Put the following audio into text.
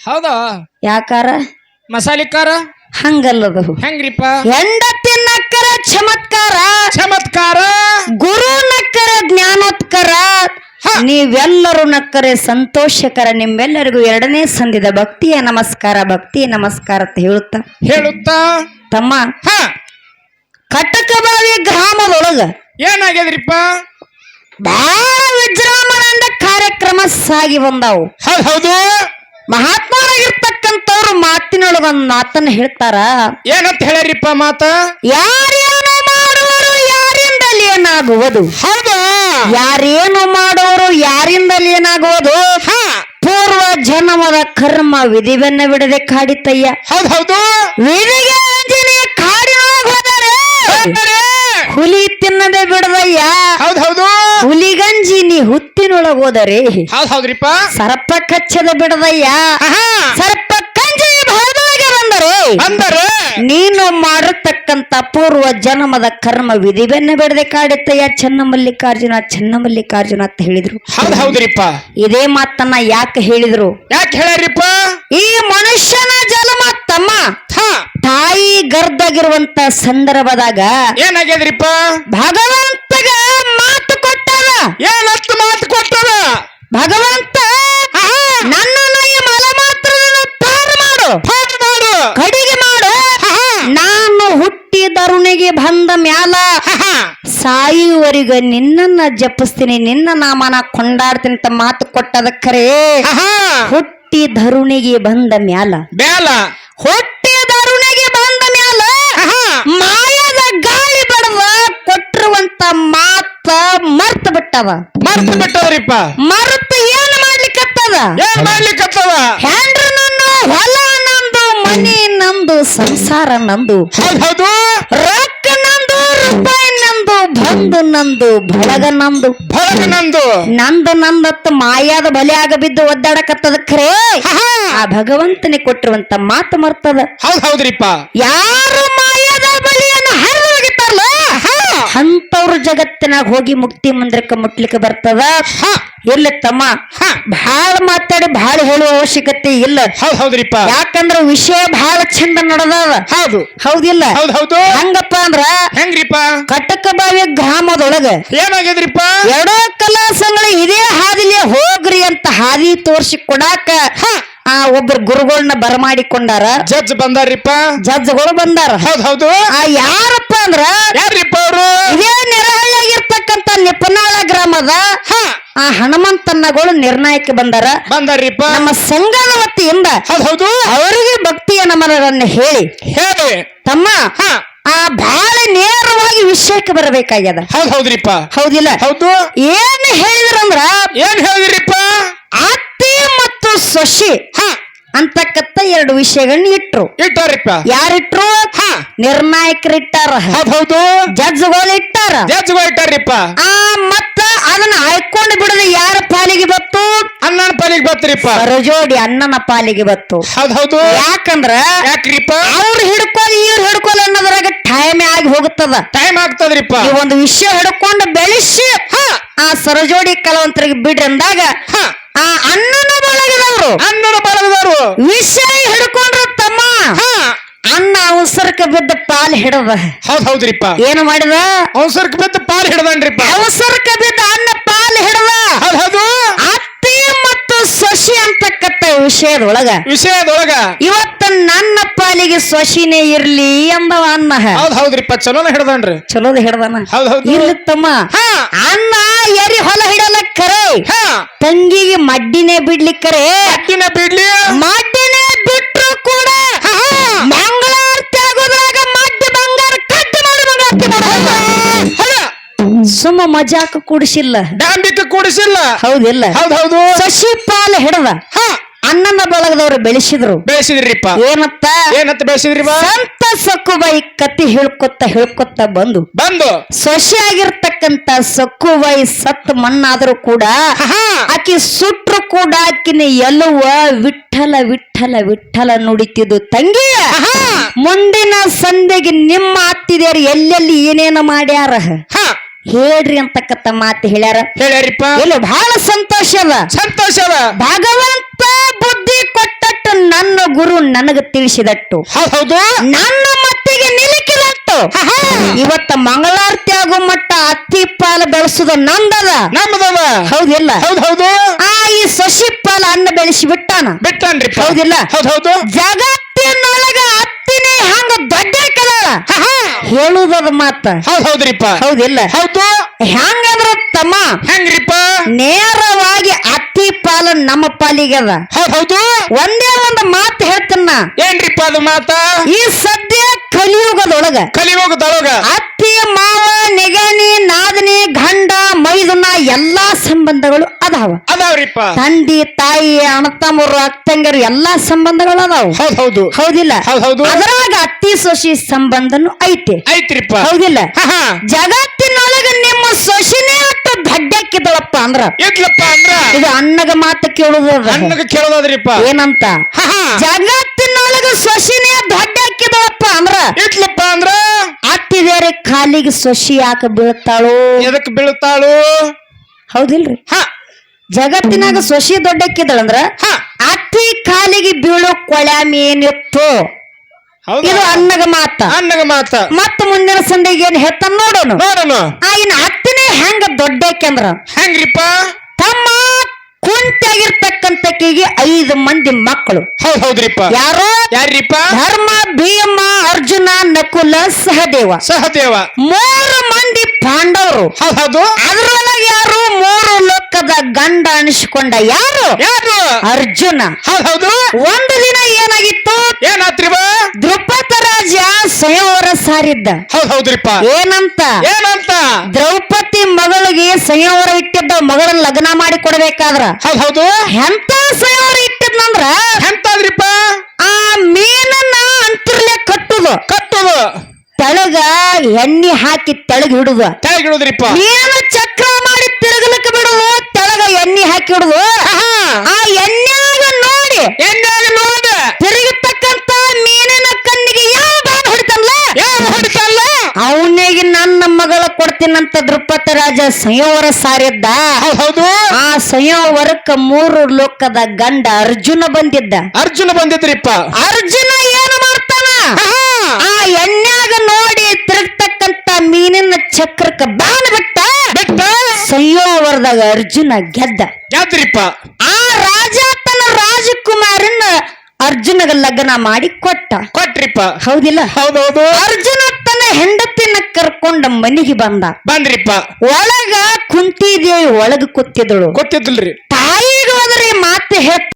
ಹೌದಾ ಯಾಕಾರ ಮಸಾಲೆ ಖಾರ ಹಂಗಲ್ಲದು ಹೆಂಗ್ರಿಪ್ಪ ಹೆಂಡತಿ ನಕ್ಕರ ಚಮತ್ಕಾರ ಚಮತ್ಕಾರ ಗುರು ನಕ್ಕರ ಜ್ಞಾನೋತ್ಕರ ನೀವೆಲ್ಲರೂ ನಕ್ಕರೆ ಸಂತೋಷಕರ. ನಿಮ್ಮೆಲ್ಲರಿಗೂ ಎರಡನೇ ಸಂಧಿದ ಭಕ್ತಿಯ ನಮಸ್ಕಾರ ಅಂತ ಹೇಳುತ್ತಾ ತಮ್ಮ ಕಟಕಬಾವಿ ಗ್ರಾಮದೊಳಗ ಏನಾಗ್ಯದ್ರಿಪ್ಪ ಬಹಳ ವಿಜೃಂಭಣೆಯಿಂದ ಕಾರ್ಯಕ್ರಮ ಸಾಗಿ ಬಂದಾವು. ಹೌದು ಮಹಾತ್ಮರಾಗಿರ್ತಕ್ಕಂಥವ್ರು ಮಾತಿನೊಳಗೊಂದು ಮಾತನ್ನ ಹೇಳ್ತಾರ. ಏನಂತ ಹೇಳ್ಯಾರಿಪ್ಪ ಮಾತ? ಯಾರೇನು ಮಾಡುವರು ಯಾರಿಂದಲೇ ಏನಾಗುವುದು. ಹೌದಾ ಯಾರೇನು ಮಾಡುವರು ಯಾರಿಂದಲೇ ಏನಾಗುವುದು. ಪೂರ್ವ ಜನ್ಮದ ಕರ್ಮ ವಿಧಿವನ್ನ ಬಿಡದೆ ಕಾಡಿತಯ್ಯ. ಹೌದು ವಿಧಿಗೆ ಅಂಜನೆಯ ಕಾಡಿನೊಳಗೆ ಹೋದರೆ ಹುಲಿ ತಿನ್ನದೆ ಬಿಡದಯ್ಯ. ಹೌದು ಹುಲಿಗಂಜಿ ನೀ ಹುತ್ತಿನೊಳಗೆ ಹೋದರೆ ಹೌದ್ರಿಪ್ಪ ಸರ್ಪ ಕಚ್ಚದ ಬಿಡದಯ್ಯ. ಸರ್ಪ ಕಂಜಿ ಭಾಗದೊಳಗೆ ಬಂದರೆ ನೀನು ಮಾಡಿರ್ತಕ್ಕಂತ ಪೂರ್ವ ಜನ್ಮದ ಕರ್ಮ ವಿಧಿವನ್ನ ಬಿಡದೆ ಕಾಡುತ್ತಯ್ಯ. ಚನ್ನಮಲ್ಲಿಕಾರ್ಜುನ ಅಂತ ಹೇಳಿದ್ರು. ಹೌದ್ರಿಪ್ಪ ಇದೇ ಮಾತನ್ನ ಯಾಕೆ ಹೇಳಿದ್ರು? ಯಾಕೆ ಹೇಳ್ಯಾರಿಪ್ಪ? ಈ ಮನುಷ್ಯನ ಜನ್ಮ ತಮ್ಮ ತಾಯಿ ಗರ್ಭಗಿರುವಂತ ಸಂದರ್ಭದಾಗ ಏನಾಗ್ಯದ್ರಿಪ್ಪ? ಭಗವಂತಗ ಮಾತು ಕೊಟ್ಟದ. ಏನಂತ ಮಾತು ಕೊಟ್ಟದ? ಭಗವಂತ ನನ್ನನ್ನು ಈ ಮಲಮಾತ್ರವನ್ನು ಪಾರು ಮಾಡು ಕಡಿಗೆ ಮಾಡು. ನಾನು ಹುಟ್ಟಿದರುಣಿಗೆ ಬಂದ ಮ್ಯಾಲ ಸಾಯುವವರೆಗೆ ನಿನ್ನನ್ನ ಜಪಿಸ್ತೀನಿ, ನಿನ್ನ ನಾಮನ ಕೊಂಡಾಡ್ತೀನಿ ಅಂತ ಮಾತು ಕೊಟ್ಟದ ಖರೆ. ಹುಟ್ಟಿದರುಣಿಗೆ ಬಂದ ಮ್ಯಾಲ ಹುಟ್ಟಿದರುಣಿಗೆ ಬಂದ ಮ್ಯಾಲ ಮಾಯದ ಗಾಳಿ ಬಡವ ಕೊಟ್ಟಿರುವಂತ ಮಾತ ಮರ್ತ ಬಿಟ್ಟವ್ರಿಪ್ಪ. ಮರ್ತು ಏನ್ ಮಾಡ್ಲಿಕ್ಕತ್ತದ? ಹೆಂಡ್ರ ನಂದು, ಹೊಲ ನಂದು, ಮನಿ ನಂದು, ಸಂಸಾರ ನಂದು, ಹೌದು ರೊಕ್ಕ ನಂದು, ರೂಪಾಯಿ ನಂದು, ಬಂದು ನಂದು, ಬಳಗ ನಂದು ನಂದತ್ತ ಮಾಯಾದ ಬಲಿ ಆಗ ಬಿದ್ದು ಒದ್ದಾಡಕತ್ತದ ಖರೆ. ಆ ಭಗವಂತನೇ ಕೊಟ್ಟಿರುವಂತ ಮಾತು ಮರ್ತದ. ಹೌದ್ರಿಪ್ಪ ಯಾರು ಮಾಯಾದ ಬಲಿಯನ್ನು ಹರಿದು ಹೋಗಿತ್ತಾರಲ್ಲ ಅಂತವ್ರ ಜಗತ್ತಿನಾಗ ಹೋಗಿ ಮುಕ್ತಿ ಮಂದಿರಕ್ಕೆ ಮುಟ್ಲಿಕ್ಕೆ ಬರ್ತದ. ಇಲ್ಲ ತಮ್ಮ, ಬಹಳ ಮಾತಾಡಿ ಬಹಳ ಹೇಳುವ ಅವಶ್ಯಕತೆ ಇಲ್ಲ. ಹೌದ್ರಿಪ್ಪ ಯಾಕಂದ್ರ ವಿಷಯ ಬಹಳ ಚಂದ ನಡೆದದ. ಹೌದಿಲ್ಲ? ಹಂಗಪ್ಪ ಅಂದ್ರ ಹೆಂಗ್ರಿಪ್ಪ? ಕಟಕಬಾವಿ ಗ್ರಾಮದೊಳಗ ಏನಾಗ್ಯದ್ರಿಪ್ಪ? ಎರಡೋ ಕಲಾಸಂಗಳ ಇದೇ ಹಾದಿಲಿ ಹೋಗ್ರಿ ಅಂತ ಹಾದಿ ತೋರ್ಸಿ ಕೊಡಾಕ ಒಬ್ಬರು ಗುರುಗಳನ್ನ ಬರಮಾಡಿಕೊಂಡಾರ. ಜಡ್ಜ್ ಬಂದಾರಿಪ್ಪ. ಜಡ್ಜ್ಗಳು ಬಂದಾರ. ಹೌದು ಯಾರಪ್ಪ ಅಂದ್ರ ಯಾರಿಪ್ಪ ಅವರು? ಇದೇ ನೆರಹಳ್ಳಿಯಾಗಿರ್ತಕ್ಕಂತ ನಿಪನಾಳ ಗ್ರಾಮದ ಹನುಮಂತಣ್ಣಗಳು ನಿರ್ಣಯಕ್ಕೆ ಬಂದಾರಿಪ್ಪ. ನಮ್ಮ ಸಂಘದ ವತಿಯಿಂದ ಹೌದು ಅವರಿಗೆ ಭಕ್ತಿಯ ನಮನಗಳನ್ನು ಹೇಳಿ ತಮ್ಮ ಬಹಳ ನೇರವಾಗಿ ವಿಷಯಕ್ಕೆ ಬರಬೇಕಾಗ್ಯದ. ಹೌದ್ರಿಪ್ಪ ಹೌದಿಲ್ಲ? ಹೌದು ಏನ್ ಹೇಳಿದ್ರಂದ್ರ ಏನ್ ಹೇಳಿದ್ರಿಪ್ಪ? ಅತ್ತಿ ಮತ್ತು ಸೊಸಿ ಅಂತಕ್ಕಂತ ಎರಡು ವಿಷಯಗಳನ್ನ ಇಟ್ಟಾರಿಪ್ಪ. ಯಾರಿಟ್ರು? ನಿರ್ಣಾಯಕರು ಇಟ್ಟಾರ. ಹೌದು ಜಡ್ಜ್ಗಳು ಇಟ್ಟಾರಿಪ್ಪ. ಮತ್ತ ಅದನ್ನ ಆಯ್ಕೊಂಡು ಬಿಡದೆ ಯಾರ ಪಾಲಿಗೆ ಬತ್ತು? ಅಣ್ಣನ ಪಾಲಿಗೆ ಬತ್ತರಿಪ್ಪ. ಸರಜೋಡಿ ಅಣ್ಣನ ಪಾಲಿಗೆ ಬತ್ತು. ಹೌದು ಯಾಕಂದ್ರ ಯಾಕ್ರಿಪ್ಪ? ಅವ್ರು ಹಿಡ್ಕೊಳ್ಳಿ ಇವ್ರು ಹಿಡ್ಕೊಳ್ಳಿ ಅನ್ನೋದ್ರಾಗ ಟೈಮ್ ಆಗಿ ಹೋಗುತ್ತದ. ಟೈಮ್ ಆಗ್ತದ್ರಿಪ್ಪ. ಈ ಒಂದು ವಿಷಯ ಹಿಡ್ಕೊಂಡು ಬೆಳೆಸಿ ಆ ಸರಜೋಡಿ ಕಲಾವಂತರಿಗೆ ಬಿಡ್ರಿ ಅಂದಾಗ ಅಣ್ಣನ ಬಳಗದವರು ವಿಷಯ ಹಿಡ್ಕೊಂಡ್ರು ತಮ್ಮ. ಅಣ್ಣ ಅವಸರಕ್ಕೆ ಬಿದ್ದ ಪಾಲ್ ಹಿಡದ. ಹೌದ್ರಿಪ್ಪ ಏನು ಮಾಡಿದ? ಅವಸರಕ್ಕೆ ಬಿದ್ದ ಪಾಲ್ ಹಿಡದನ್ರಿಪ್ಪ. ಅವಸರಕ್ಕೆ ಬಿದ್ದ ಅಣ್ಣ ಪಾಲ್ ಹಿಡದ. ಹೌದು ಅತ್ತಿ ಮತ್ತು ಸೊಸಿ ಅಂತಕ್ಕಂತ ವಿಷಯದೊಳಗ ಇವತ್ತ ನನ್ನ ಪಾಲಿಗೆ ಸೊಸಿನೇ ಇರ್ಲಿ ಎಂದವ ಅಣ್ಣ. ಹೌದ್ರಿಪ್ಪ ಚಲೋನ ಹಿಡದನ್ರಿ. ಚಲೋದ ಹಿಡದನ. ಇರ್ಲಿ ತಮ್ಮ. ಅಣ್ಣ ಎರಿ ಹೊಲ ಹಿಡಲ ಕರೆ, ತಂಗಿಗೆ ಮಡ್ಡಿನೇ ಬಿಡ್ಲಿಕ್ಕರೆ ಮಡ್ಡಿನೇ ಬಿಟ್ರು ಕೂಡ ಮಂಗಳಾರತಿ ಆಗೋದ್ರಾಗ ಮಡ್ಡಿ ಬಂಗಾರ ಕಟ್ಟಿ ಮಾಡಿ ಮಂಗಳಾರತಿ ಮಾಡ ಸುಮ್ಮ ಮಜಾಕ ಕೂಡಿಸಿಲ್ಲ, ಡಾಂಬಿಕ ಕೂಡಿಸಿಲ್ಲ. ಹೌದಿಲ್ಲ? ಹೌದು ಸಸಿ ಪಾಲ ಹಿಡದ ಅಣ್ಣನ ಬಳಗದವ್ರು ಬೆಳೆಸಿದ್ರಿಪ್ಪ. ಏನತ್ತ ಬೆಳೆಸಿದ್ರಿಪ್ಪ? ಸಂತ ಸಕ್ಕುಬಾಯಿ ಕತ್ತಿ ಹೇಳ್ಕೊತ್ತ ಬಂದು ಸೊಸೆ ಆಗಿರ್ತಕ್ಕಂತ ಸಕ್ಕುಬಾಯಿ ಸತ್ ಮಣ್ಣಾದ್ರೂ ಕೂಡ ಆಕಿ ಸುಟ್ರು ಕೂಡ ಆಕಿನ ಎಲ್ಲುವ ವಿಠಲ ವಿಠಲ ವಿಠಲ ನುಡಿತಿದ್ದು ತಂಗಿ. ಮುಂದಿನ ಸಂದೆಗೆ ನಿಮ್ಮ ಅತ್ತಿದೇರು ಎಲ್ಲೆಲ್ಲಿ ಏನೇನು ಮಾಡ್ಯಾರ ಹೇಳ್ರಿ ಅಂತಕ್ಕಂತ ಮಾತು ಹೇಳ್ಯಾರಿಪ್ಪ. ಇಲ್ಲ ಬಹಳ ಸಂತೋಷ ಅದ. ಭಗವಂತ ಬುದ್ಧಿ ಕೊಟ್ಟ ನನ್ನ ಗುರು ನನಗ ತಿಳಿಸಿದಟ್ಟು ಹೌದು ನನ್ನ ಮತ್ತಿಗೆ ನಿಲುಕಿದಟ್ಟು ಇವತ್ತ ಮಂಗಳಾರತಿ ಆಗೋ ಮಟ್ಟ ಅತ್ತಿ ಪಾಲ ಬೆಳೆಸುದ ನಂದದ ನಮ್ಮದವ ಹೌದಿಲ್ಲ ಹೌದು ಈ ಸೊಸಿ ಪಾಲ ಅನ್ನ ಬೆಳೆಸಿ ಬಿಟ್ಟಾನ ಬಿಟ್ಟನ್ರಿ ಹೌದಿಲ್ಲ ಹೌದು ಜಗತ್ತಿನೊಳಗ ಅತ್ತಿನೇ ಹಂಗ ದೊಡ್ಡ ಕದಾಳ ಹೇಳುದದ ಮಾತ ಹೌದ್ರಿಪ್ಪ ಹೌದಿಲ್ಲ ಹೌದು ಹೆಂಗಂದ್ರ ತಮ್ಮ ಹೆಂಗ್ರಿಪ್ಪ ನೇರವಾಗಿ ಅತ್ತಿ ಪಾಲ ನಮ್ಮ ಪಾಲಿಗೆ ಅದ ಹೌದು ಒಂದೇ ಒಂದು ಮಾತು ಹೇಳ್ತನ್ನ ಏನ್ರಿಪ್ಪ ಅದು ಮಾತ ಈ ಸದ್ಯ ಕಲಿಯುಗದೊಳಗ ಕಲಿಯುಗದೊಳಗ ಅತ್ತಿ ಮಾವ ನಿಗನಿ ನಾದನಿ ಗಂಡ ಮೈದುನ ಎಲ್ಲಾ ಸಂಬಂಧಗಳು ಅದಾವ ಅದಾವ್ರಿಪ್ಪ ತಂದಿ ತಾಯಿ ಅಣ್ಣತಮ್ಮರು ಅಕ್ಕಂಗರು ಎಲ್ಲಾ ಸಂಬಂಧಗಳು ಅದಾವ ಹೌದು ಹೌದಿಲ್ಲ ಹೌದು ಅದರಾಗ ಅತ್ತಿ ಸೊಸಿ ಸಂಬಂಧನು ಐತಿ ಐತ್ರಿಪ್ಪ ಹೌದಿಲ್ಲ ಜಗತ್ತಿನೊಳಗ ನಿಮ್ಮ ಸೊಸಿನೇ ಅಷ್ಟು ದಡ್ಡಕ್ಕಿದಳಪ್ಪ ಅಂದ್ರ ಇಟ್ಲಪ್ಪ ಅಂದ್ರ ಇದು ಅನ್ನಗ ಮಾತು ಕೇಳುದ ಅನ್ನಗ ಕೇಳೋದ್ರಿಪ್ಪ ಏನಂತ ಜಗತ್ತಿನೊಳಗ ಸೊಸಿನೇ ದೊಡ್ಡಕ್ಕಿದಳಪ್ಪ ಅಂದ್ರ ಇಟ್ಲಪ್ಪ ಅಂದ್ರ ಅತ್ತಿದೇರೆ ಕಾಲಿಗೆ ಸೊಸಿ ಯಾಕೆ ಬೀಳ್ತಾಳು ಎದಕ್ ಬೀಳ್ತಾಳು ಹೌದಿಲ್ರಿ ಜಗತ್ತಿನಾಗ ಸೊಸಿ ದೊಡ್ಡಕ್ಕಿದಳಂದ್ರ ಅತ್ತಿ ಕಾಲಿಗೆ ಬೀಳೋ ಕೊಳ್ಯಾಮ ಏನಿತ್ತು ಇದು ಅನ್ನಗ ಮಾತ ಅನ್ನಗ ಮಾತ ಮತ್ತ ಮುಂದಿನ ಸಂದಿಗೆ ಏನ್ ಹೇಳ್ತಾನ ನೋಡೋಣ ಇನ್ ಅತ್ತಿನೇ ಹೆಂಗ ದೊಡ್ಡಕ್ಕೆಂದ್ರ ಹೆಂಗ್ರಿಪ್ಪ ತಮ್ಮ ಕುಂತಾಗಿರ್ತಕ್ಕಂತಕ್ಕಿಗೆ 5 ಮಂದಿ ಮಕ್ಕಳು ಹೌದ್ರಿಪ್ಪ ಯಾರು ಯಾರಿಪ್ಪ ಧರ್ಮ ಭೀಮ ಅರ್ಜುನ ನಕುಲ ಸಹದೇವ 3 ಮಂದಿ ಪಾಂಡವರು ಹೌದು ಅದ್ರೊಳಗೆ ಯಾರು 3 ಲೋಕದ ಗಂಡ ಅನಿಸಿಕೊಂಡ ಯಾರು ಅರ್ಜುನ ಹೌದು ಒಂದು ದಿನ ಏನಾಗಿತ್ತು ಏನಾತ್ರಿವ ದ್ರುಪದ ರಾಜ ಸ್ವಯಂವರ ಸಾರಿದ್ದ ಹೌದ್ರಿಪ್ಪ ಏನಂತ ದ್ರೌಪದಿ ಮಗಳಿಗೆ ಸ್ವಯಂವರ ಇಟ್ಟಿದ್ದ ಮಗಳನ್ನ ಲಗ್ನ ಮಾಡಿ ಕೊಡ್ಬೇಕಾದ್ರ ಹೌದು ಎಂತ ಸ್ವಯಂವರ ಇಟ್ಟಿದ್ನಂದ್ರ ಎಂತಾದ್ರಿಪ್ಪ ಆ ಮೀನನ್ನ ಅಂತರ್ಲೆ ಕಟ್ಟುದು ತೆಳಗ ಎಣ್ಣೆ ಹಾಕಿ ತೆಳಗ ಹಿಡುದ್ರಿಪ್ಪ ಮೀನ ಚಕ್ರ ಮಾಡಿ ತಿರುಗಲಿಕ್ಕೆ ಬಿಡುದು ತೆಳಗ ಎಣ್ಣೆ ಹಾಕಿ ಹಿಡುದು ಆ ಎಣ್ಣೆಯಾಗ ನೋಡಿ ತಿರುಗತಕ್ಕಂತ ಮೀನಿನ ಕಣ್ಣಿಗೆ ಯಾವ ಬಾಣ ಹೊಡಿತಲ್ಲ ಅವನಿಗೆ ನನ್ನ ಮಗಳ ಕೊಡ್ತೀನಂತ ದ್ರುಪದ ರಾಜ ಸಂಯವರ ಸಾರಿದ್ದ ಹೌದು ಆ ಸಂಯವರಕ್ಕ 3 ಲೋಕದ ಗಂಡ ಅರ್ಜುನ ಬಂದಿದ್ರಿಪ್ಪ ಅರ್ಜುನ ಏನು ಮಾಡ್ತಾನ ಆ ಎಣ್ಣೆಯಾಗ ನೋಡಿ ತಿರುಗ್ತಕ್ಕಂತ ಮೀನಿನ ಚಕ್ರಕ್ಕ ಬಾಣ ಬಿಟ್ಟ ಸಂಯೋವರದಾಗ ಅರ್ಜುನ ಗೆದ್ರಿಪ್ಪ ಆ ರಾಜ ತನ್ನ ರಾಜಕುಮಾರನ್ನ ಅರ್ಜುನಗ ಲಗ್ನ ಮಾಡಿ ಕೊಟ್ರಿಪ್ಪ ಹೌದಿಲ್ಲ ಹೌದೌದು ಅರ್ಜುನ ತನ್ನ ಹೆಂಡತಿನ ಕರ್ಕೊಂಡ ಮನೆಗೆ ಬಂದ್ರಿಪ್ಪ ಒಳಗ ಕುಂತಿದೇವಿ ಒಳಗ ಕೂತಿದ್ದಳು ಗೊತ್ತಿದ್ದಿಲ್ರಿ ತಾಯಿಗೆ ಹೋದ್ರೆ ಮಾತು